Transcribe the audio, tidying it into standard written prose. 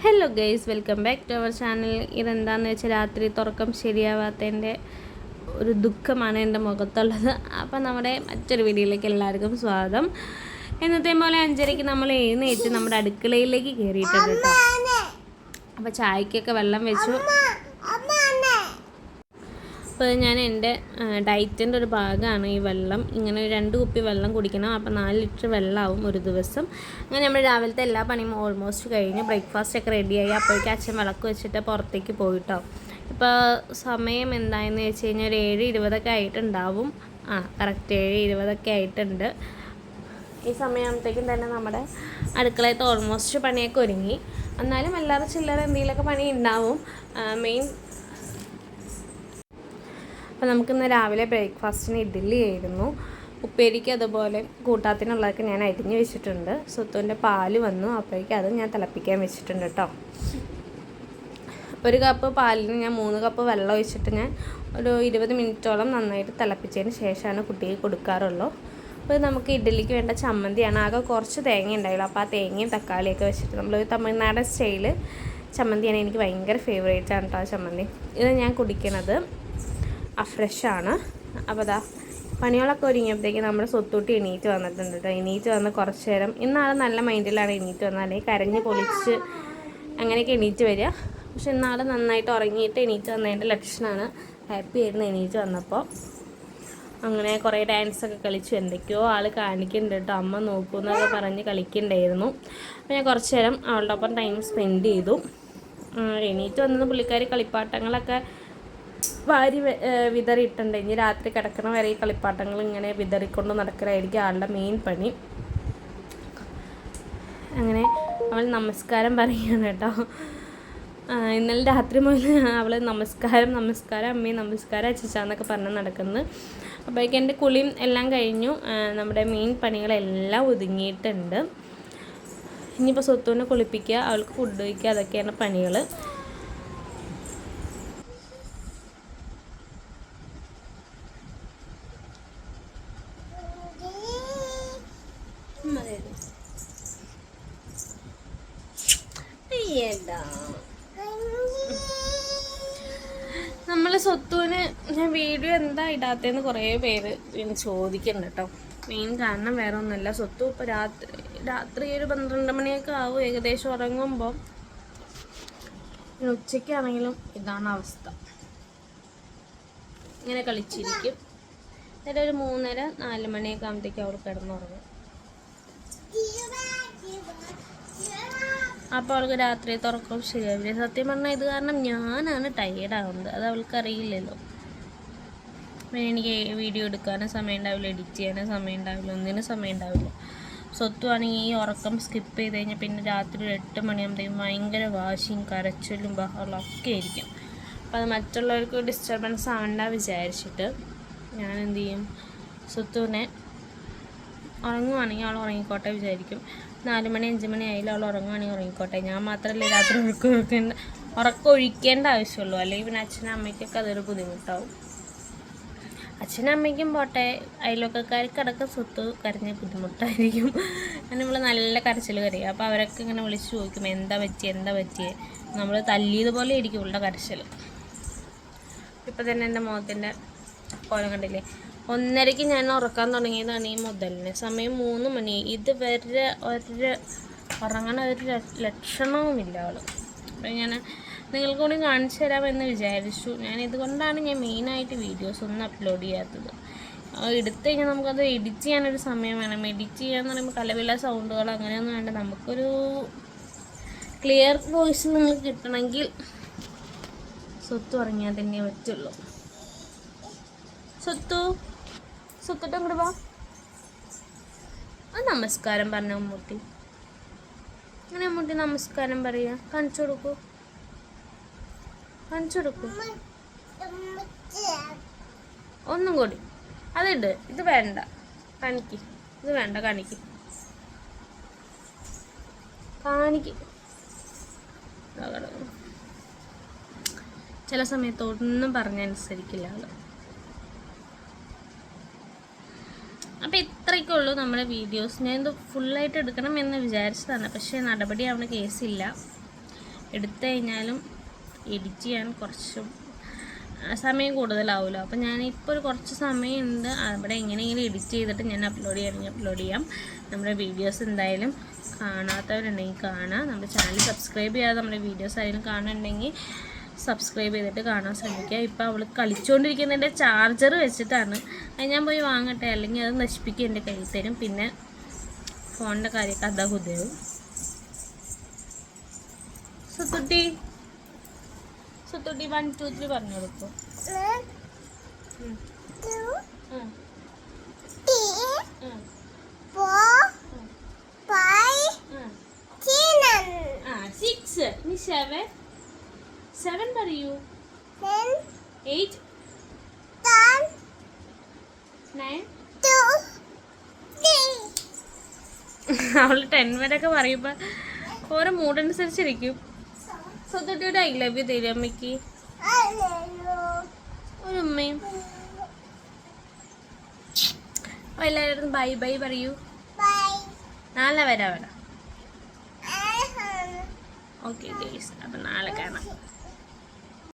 Hello guys, welcome back to our channel. ഇതെന്താണെന്ന് വെച്ചാൽ രാത്രി തുറക്കം ശരിയാവാത്തതിൻ്റെ ഒരു ദുഃഖമാണ് എൻ്റെ മുഖത്തുള്ളത്. അപ്പം നമ്മുടെ മറ്റൊരു വീഡിയോയിലേക്ക് എല്ലാവർക്കും സ്വാഗതം. എന്നത്തെ പോലെ 5:30 നമ്മൾ എഴുന്നേറ്റ് നമ്മുടെ അടുക്കളയിലേക്ക് കയറിയിട്ടുണ്ട് കേട്ടോ. അപ്പോൾ ചായക്കൊക്കെ വെള്ളം വെച്ചു. അപ്പോൾ ഞാൻ എൻ്റെ ഡയറ്റിൻ്റെ ഒരു ഭാഗമാണ് ഈ വെള്ളം. ഇങ്ങനെ 2 കുപ്പി വെള്ളം കുടിക്കണം. അപ്പോൾ 4 ലിറ്റർ വെള്ളമാവും ഒരു ദിവസം. അങ്ങനെ നമ്മൾ രാവിലത്തെ എല്ലാ പണിയും ഓൾമോസ്റ്റ് കഴിഞ്ഞ് ബ്രേക്ക്ഫാസ്റ്റ് ഒക്കെ റെഡിയായി. അപ്പോഴേക്കും അച്ഛൻ വിളക്ക് വെച്ചിട്ട് പുറത്തേക്ക് പോയിട്ടോ. ഇപ്പോൾ സമയം എന്തായെന്ന് വെച്ച് കഴിഞ്ഞാൽ ഒരു 7:20 ആയിട്ടുണ്ടാവും. കറക്റ്റ് 7:20 ആയിട്ടുണ്ട്. ഈ സമയമാകുമ്പോഴത്തേക്കും തന്നെ നമ്മുടെ അടുക്കളയത്തെ ഓൾമോസ്റ്റ് പണിയൊക്കെ ഒരുങ്ങി. എന്നാലും എല്ലാവരും ചില്ലറ എന്തെങ്കിലുമൊക്കെ പണി ഉണ്ടാവും. മെയിൻ അപ്പോൾ നമുക്കിന്ന് രാവിലെ ബ്രേക്ക്ഫാസ്റ്റിന് ഇഡ്ഡലി ആയിരുന്നു. ഉപ്പേരിക്ക് അതുപോലെ കൂട്ടാത്തിനുള്ളതൊക്കെ ഞാൻ അരിഞ്ഞ് വെച്ചിട്ടുണ്ട്. സുത്തുവിൻ്റെ പാല് വന്നു, അപ്പോഴേക്കും അത് ഞാൻ തിളപ്പിക്കാൻ വെച്ചിട്ടുണ്ട് കേട്ടോ. 1 കപ്പ് പാലിന് ഞാൻ 3 കപ്പ് വെള്ളം ഒഴിച്ചിട്ട് ഞാൻ ഒരു 20 മിനിറ്റോളം നന്നായിട്ട് തിളപ്പിച്ചതിന് ശേഷമാണ് കുട്ടിക്ക് കൊടുക്കാറുള്ളൂ. അപ്പോൾ നമുക്ക് ഇഡ്ഡലിക്ക് വേണ്ട ചമ്മന്തിയാണ്. ആകെ കുറച്ച് തേങ്ങ ഉണ്ടായുള്ളൂ. അപ്പോൾ ആ തേങ്ങയും തക്കാളിയൊക്കെ വെച്ചിട്ട് നമ്മൾ തമിഴ്നാടൻ സ്റ്റൈല് ചമ്മന്തിയാണ്. എനിക്ക് ഭയങ്കര ഫേവറേറ്റാണ് കേട്ടോ ആ ചമ്മന്തി. ഇത് ഞാൻ കുടിക്കണത് ഫ്രഷാണ്. അപ്പോൾ അതാ പണികളൊക്കെ ഒരുങ്ങിയപ്പോഴത്തേക്ക് നമ്മുടെ സ്വത്തൂട്ടി എണീറ്റ് വന്നിട്ടുണ്ട് കേട്ടോ. എണീറ്റ് വന്ന് കുറച്ച് നേരം ഇന്നാൾ നല്ല മൈൻഡിലാണ് എണീറ്റ് വന്നത്. അല്ലെങ്കിൽ കരഞ്ഞ് പൊളിച്ച് അങ്ങനെയൊക്കെ എണീറ്റ് വരിക. പക്ഷെ ഇന്നാൾ നന്നായിട്ട് ഉറങ്ങിയിട്ട് എണീറ്റ് വന്നതിൻ്റെ ലക്ഷണമാണ്. ഹാപ്പി ആയിരുന്നു എണീറ്റ് വന്നപ്പോൾ. അങ്ങനെ കുറേ ഡാൻസൊക്കെ കളിച്ചു. എന്തൊക്കെയോ ആൾ കാണിക്കുന്നുണ്ട് കേട്ടോ. അമ്മ നോക്കൂ എന്നൊക്കെ പറഞ്ഞ് കളിക്കുന്നുണ്ടായിരുന്നു. അപ്പോൾ ഞാൻ കുറച്ച് നേരം അവളുടെ ഒപ്പം ടൈം സ്പെൻഡ് ചെയ്തു. എണീറ്റ് വന്നത് പുള്ളിക്കാരി കളിപ്പാട്ടങ്ങളൊക്കെ വാരി വിതറിയിട്ടുണ്ട്. ഇനി രാത്രി കിടക്കണ വരെ ഈ കളിപ്പാട്ടങ്ങൾ ഇങ്ങനെ വിതറിക്കൊണ്ട് നടക്കലായിരിക്കും ആളുടെ മെയിൻ പണി. അങ്ങനെ അവൾ നമസ്കാരം പറയുകയാണ് കേട്ടോ. ഇന്നലെ രാത്രി മുതൽ അവൾ നമസ്കാരം അമ്മയും നമസ്കാരം അച്ഛച്ചാന്നൊക്കെ പറഞ്ഞ് നടക്കുന്നത്. അപ്പോഴേക്കും എൻ്റെ കുളിയും എല്ലാം കഴിഞ്ഞു. നമ്മുടെ മെയിൻ പണികളെല്ലാം ഒതുങ്ങിയിട്ടുണ്ട്. ഇനിയിപ്പോൾ സ്വത്തുവിനെ കുളിപ്പിക്കുക, അവൾക്ക് ഫുഡ് വയ്ക്കുക, അതൊക്കെയാണ് പണികൾ. നമ്മൾ സ്വത്തുവിന് ഞാൻ വീഡിയോ എന്താ ഇടാത്തതെന്ന് കുറേ പേര് ചോദിക്കുന്നുണ്ട് കേട്ടോ. മെയിൻ കാരണം വേറെ ഒന്നുമില്ല. സ്വത്തു ഇപ്പോൾ രാത്രി ഒരു 12 മണിയൊക്കെ ആവും ഏകദേശം ഉറങ്ങുമ്പോൾ. ഉച്ചയ്ക്കാണെങ്കിലും ഇതാണ് അവസ്ഥ. ഇങ്ങനെ കളിച്ചിരിക്കും. എന്നിട്ട് ഒരു 3:30-4 മണിയൊക്കെ ആകുമ്പോഴത്തേക്കും അവൾ കിടന്നുറങ്ങും. അപ്പോൾ അവൾക്ക് രാത്രി തുറക്കം ശരിയാവില്ല. സത്യം പറഞ്ഞാൽ ഇത് കാരണം ഞാനാണ് ടയേർഡാകുന്നത്. അത് അവൾക്കറിയില്ലല്ലോ. എനിക്ക് വീഡിയോ എടുക്കാനും സമയം ഉണ്ടാവില്ല, എഡിറ്റ് ചെയ്യാനും സമയം ഉണ്ടാവില്ല, ഒന്നിനും സമയം ഉണ്ടാവില്ല. സ്വത്തുവാണെങ്കിൽ ഈ ഉറക്കം സ്കിപ്പ് ചെയ്ത് കഴിഞ്ഞാൽ പിന്നെ രാത്രി ഒരു 8 മണിയാകുമ്പോഴത്തേക്കും ഭയങ്കര വാശിയും കരച്ചിലും ബഹളം ഒക്കെ ആയിരിക്കും. അപ്പോൾ അത് മറ്റുള്ളവർക്ക് ഡിസ്റ്റർബൻസ് ആവണ്ട വിചാരിച്ചിട്ട് ഞാൻ എന്ത് ചെയ്യും, സ്വത്തുവിനെ ഉറങ്ങുവാണെങ്കിൽ അവൾ ഉറങ്ങിക്കോട്ടെ വിചാരിക്കും. 4 മണി 5 മണി ആയാലും അവൾ ഉറങ്ങുവാണെങ്കിൽ ഉറങ്ങിക്കോട്ടെ. ഞാൻ മാത്രമല്ലേ രാത്രി ഉറക്കം ഒഴിക്കേണ്ട ആവശ്യമുള്ളൂ. അല്ലെങ്കിൽ പിന്നെ അച്ഛനും അമ്മയ്ക്കൊക്കെ അതൊരു ബുദ്ധിമുട്ടാവും. അച്ഛനും അമ്മയ്ക്കും പോട്ടെ, അയൽവക്കക്കാർക്ക് അടക്കം സ്വത്ത് കരഞ്ഞ ബുദ്ധിമുട്ടായിരിക്കും. അങ്ങനെ നമ്മൾ നല്ല കരച്ചിൽ കരയുക. അപ്പോൾ അവരൊക്കെ ഇങ്ങനെ വിളിച്ച് ചോദിക്കും എന്താ പറ്റിയേ. നമ്മൾ തല്ലിയതുപോലെ ഇരിക്കും ഉള്ള കരച്ചിൽ. ഇപ്പം തന്നെ എൻ്റെ മുഖത്തിൻ്റെ കോലം കണ്ടില്ലേ. 1:30 ഞാൻ ഉറക്കാൻ തുടങ്ങിയതാണ് ഈ മുതലിന്. സമയം 3 മണി. ഇതുവരെ ഉറങ്ങണ ഒരു ലക്ഷണവുമില്ല അവൾ. അപ്പം ഞാൻ നിങ്ങൾക്ക് കൂടി കാണിച്ചു തരാമെന്ന് വിചാരിച്ചു. ഇതുകൊണ്ടാണ് ഞാൻ മെയിനായിട്ട് വീഡിയോസ് ഒന്നും അപ്ലോഡ് ചെയ്യാത്തത്. എടുത്തു കഴിഞ്ഞാൽ നമുക്കത് എഡിറ്റ് ചെയ്യാനൊരു സമയം വേണം. എഡിറ്റ് ചെയ്യാന്ന് പറയുമ്പോൾ കലവില സൗണ്ടുകൾ അങ്ങനെയൊന്നും വേണ്ട. നമുക്കൊരു ക്ലിയർ വോയിസ് നിങ്ങൾക്ക് കിട്ടണമെങ്കിൽ സ്വത്ത് ഉറങ്ങിയാൽ തന്നെ പറ്റുള്ളൂ. സ്വത്തിട്ട് അങ്ങോട്ട് വാ. നമസ്കാരം പറഞ്ഞ അമ്മൂട്ടി. അങ്ങനെ അമ്മൂട്ടി നമസ്കാരം പറയുക. കാണിച്ചു കൊടുക്കൂ. ഒന്നും കൂടി. അതിട്. ഇത് വേണ്ട കാണിക്ക്. ചില സമയത്ത് ഒന്നും പറഞ്ഞനുസരിക്കില്ല ആള്. അപ്പോൾ ഇത്രയൊക്കെ ഉള്ളൂ നമ്മുടെ വീഡിയോസ്. ഞാൻ ഇത് ഫുള്ളായിട്ട് എടുക്കണം എന്ന് വിചാരിച്ചതാണ്. പക്ഷേ നടപടി ആവുന്ന കേസില്ല. എടുത്തു കഴിഞ്ഞാലും എഡിറ്റ് ചെയ്യാൻ കുറച്ചും സമയം കൂടുതലാവുമല്ലോ. അപ്പോൾ ഞാനിപ്പോൾ ഒരു കുറച്ച് സമയമുണ്ട്, അവിടെ എങ്ങനെയെങ്കിലും എഡിറ്റ് ചെയ്തിട്ട് ഞാൻ അപ്ലോഡ് ചെയ്യാം. നമ്മുടെ വീഡിയോസ് എന്തായാലും കാണാത്തവരുണ്ടെങ്കിൽ കാണാം. നമ്മുടെ ചാനൽ സബ്സ്ക്രൈബ് ചെയ്യാതെ നമ്മുടെ വീഡിയോസ് ആയാലും കാണുന്നുണ്ടെങ്കിൽ സബ്സ്ക്രൈബ് ചെയ്തിട്ട് കാണാൻ ശ്രമിക്കുക. ഇപ്പോൾ അവൾ കളിച്ചുകൊണ്ടിരിക്കുന്നതിൻ്റെ ചാർജർ വെച്ചിട്ടാണ്. അത് ഞാൻ പോയി വാങ്ങട്ടെ, അല്ലെങ്കിൽ അത് നശിപ്പിക്കുക എൻ്റെ കയ്യിൽ തരും. പിന്നെ ഫോണിൻ്റെ കാര്യമൊക്കെ അതാഹുദയാവും. സുത്തുട്ടി 1 2 3 പറഞ്ഞു കൊടുക്കും. ഇനി 7 പറയൂ. 8 9 അവള് 10 വരെയൊക്കെ പറയുമ്പോൾ ഓരോ മൂഡനുസരിച്ചിരിക്കും. സ്വന്തയുടെ ഐ ലവ് യു തരും അമ്മയ്ക്ക്. ഒരു ഉമ്മയും. എല്ലാവരും ബൈ ബൈ പറയൂ. നാളെ വരാം. ഓക്കെ ഗൈസ്, അപ്പം നാളെ കാണാം.